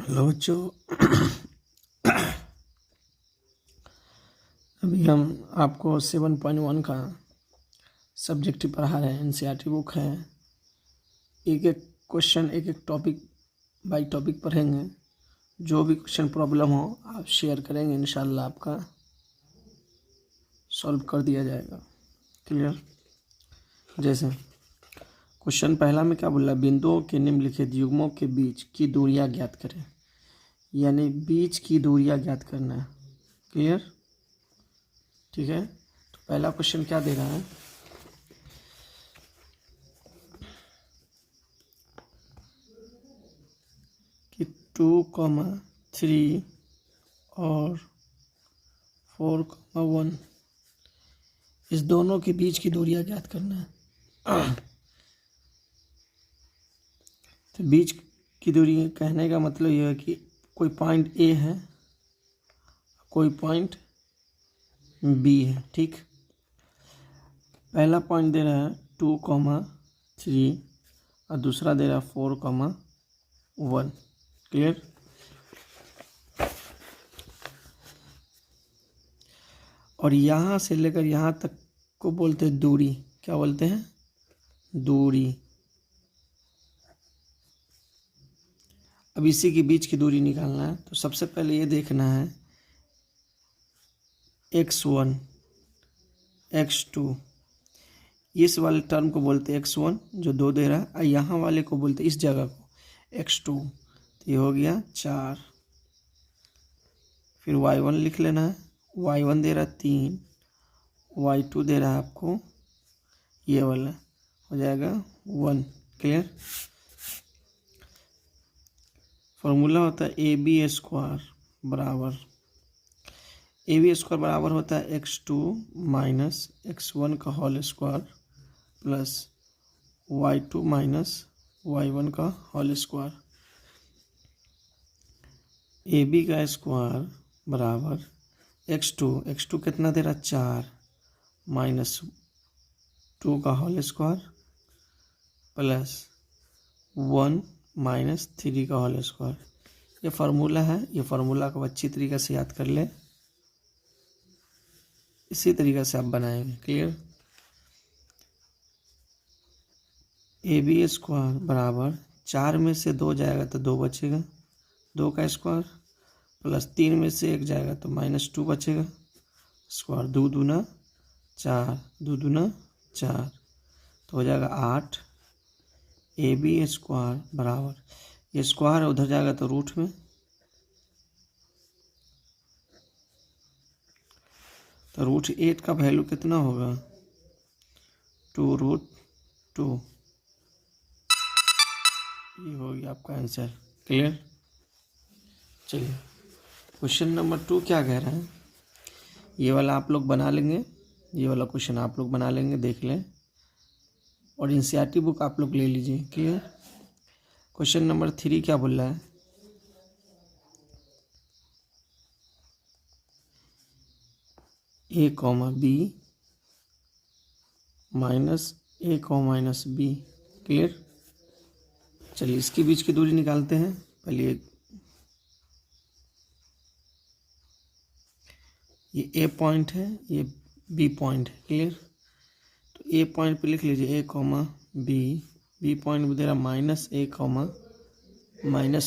Hello बच्चों। अभी हम आपको 7.1 का सब्जेक्ट पढ़ा रहे हैं। एनसीईआरटी बुक है। एक एक क्वेश्चन एक एक टॉपिक बाय टॉपिक पढ़ेंगे। जो भी क्वेश्चन प्रॉब्लम हो आप शेयर करेंगे, इंशाल्लाह आपका सॉल्व कर दिया जाएगा। क्लियर। जैसे क्वेश्चन पहला में क्या बोला, बिंदुओं के निम्नलिखित युग्मों के बीच की दूरियां ज्ञात करें। यानी बीच की दूरियां ज्ञात करना है। क्लियर, ठीक है। तो पहला क्वेश्चन क्या दे रहा है कि 2,3 और 4,1 इस दोनों के बीच की दूरियां ज्ञात करना है। तो बीच की दूरी कहने का मतलब यह है कि कोई पॉइंट ए है, कोई पॉइंट बी है। ठीक, पहला पॉइंट दे रहा है 2,3 और दूसरा दे रहा है 4,1। क्लियर। और यहाँ से लेकर यहाँ तक को बोलते हैं दूरी। क्या बोलते हैं? दूरी। अब इसी के बीच की दूरी निकालना है। तो सबसे पहले ये देखना है x1 x2, इस वाले टर्म को बोलते हैं x1 जो 2 दे रहा है, और यहाँ वाले को बोलते हैं इस जगह को x2। तो ये हो गया 4। फिर y1 लिख लेना है। y1 दे रहा है 3, y2 दे रहा है आपको ये वाला, हो जाएगा 1। क्लियर। फॉर्मूला होता है AB² बराबर, AB² बराबर होता है x2 माइनस x1 का whole square plus y2 minus y1 का होल स्क्वायर। AB का स्क्वायर बराबर x2 कितना दे रहा है 4 माइनस 2 का होल स्क्वायर प्लस 1 माइनस 3 का होल स्क्वायर। ये फार्मूला है। ये फार्मूला को अच्छी तरीके से याद कर ले, इसी तरीके से आप बनाएंगे। क्लियर। AB² बराबर 4 में से 2 जाएगा तो 2 बचेगा, 2 का स्क्वायर प्लस 3 में से 1 जाएगा तो -2 बचेगा, स्क्वायर 2 दूना 4, 2 दूना 4 तो हो जाएगा 8। AB² बराबर, ये स्क्वायर उधर जाएगा तो रूट में, तो √8 का वैल्यू कितना होगा 2√2। ये हो गया आपका आंसर। क्लियर। चलिए क्वेश्चन नंबर 2 क्या कह रहा है, ये वाला आप लोग बना लेंगे। ये वाला क्वेश्चन आप लोग बना लेंगे, देख लें, और एनसीईआरटी बुक आप लोग ले लीजिए। क्लियर। क्वेश्चन नंबर 3 क्या बोल रहा है, A, B minus A, B। Clear. चलिए इसके बीच की दूरी निकालते हैं। पहले ये A पॉइंट है, ये B पॉइंट है। क्लियर। तो A पॉइंट पे लिख लीजिए A, B। B पॉइंट में दे रहा -A,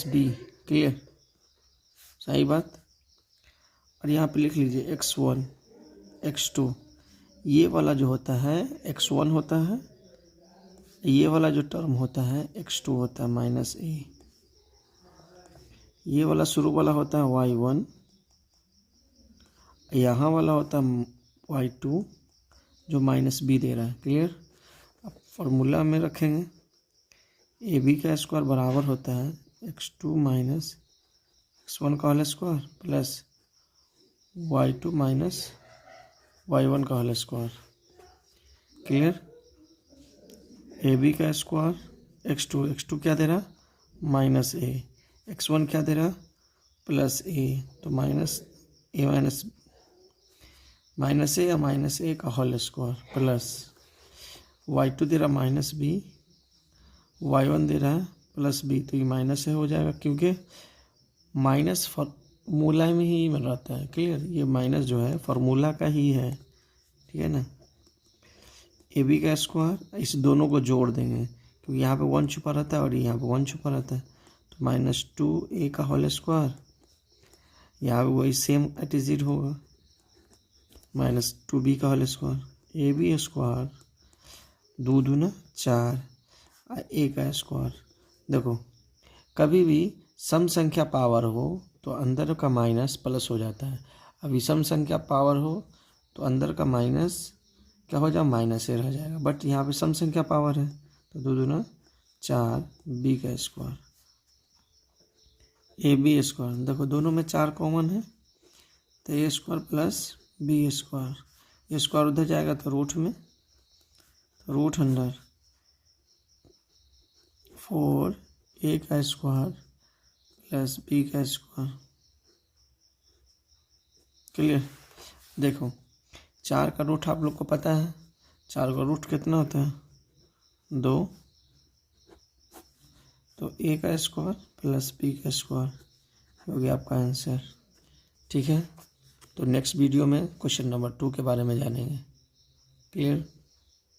-B। क्लियर, सही बात। और यहाँ पे लिख लीजिए x1 x2। ये वाला जो होता है x1 होता है, ये वाला जो टर्म होता है x2 होता है -A। ये वाला शुरू वाला होता है y1, यहाँ वाला होता है y2 जो -B दे रहा है। क्लियर। अब फॉर्मूला में रखेंगे, AB का स्क्वायर बराबर होता है x2 माइनस x1 का whole square plus y2 minus y1 का होल स्क्वायर। क्लियर। AB का स्क्वायर x2 क्या दे रहा -A, x1 क्या दे रहा +A, तो -A या -A का होल स्क्वायर प्लस y2 दे रहा -B, y1 दे रहा है +B, तो ये माइनस है हो जाएगा क्योंकि माइनस फार्मूला में ही मिल रहता है। क्लियर, ये माइनस जो है फार्मूला का ही है, ठीक है ना। ए बी का स्क्वायर, इस दोनों को जोड़ देंगे क्योंकि यहाँ पे 1 छुपा रहता है और यहाँ पे 1 छुपा रहता है, तो -2a का होल स्क्वायर, यहाँ पे वही सेम एट इज इट होगा, -2b का whole square, A B square 2 दूना 4 ए का स्क्वायर। देखो कभी भी सम संख्या पावर हो तो अंदर का माइनस प्लस हो जाता है, अब विषम संख्या पावर हो तो अंदर का माइनस क्या हो जाए, माइनस ही रह जाएगा। बट यहाँ पे सम संख्या पावर है तो 2 दूना 4 बी का स्क्वायर, ए बी स्क्वायर। देखो दोनों में 4 कॉमन है तो ए स्क्वायर प्लस बी स्क्वायर, ए स्क्वायर उधर जाएगा तो रूट में, तो रूट अंडर 4 ए का स्क्वायर प्लस बी का स्क्वायर। क्लियर। देखो 4 का रूट आप लोग को पता है, 4 का रूट कितना होता है 2, तो ए का स्क्वायर प्लस बी का स्क्वायर हो गया आपका आंसर। ठीक है, तो नेक्स्ट वीडियो में क्वेश्चन नंबर 2 के बारे में जानेंगे। क्लियर।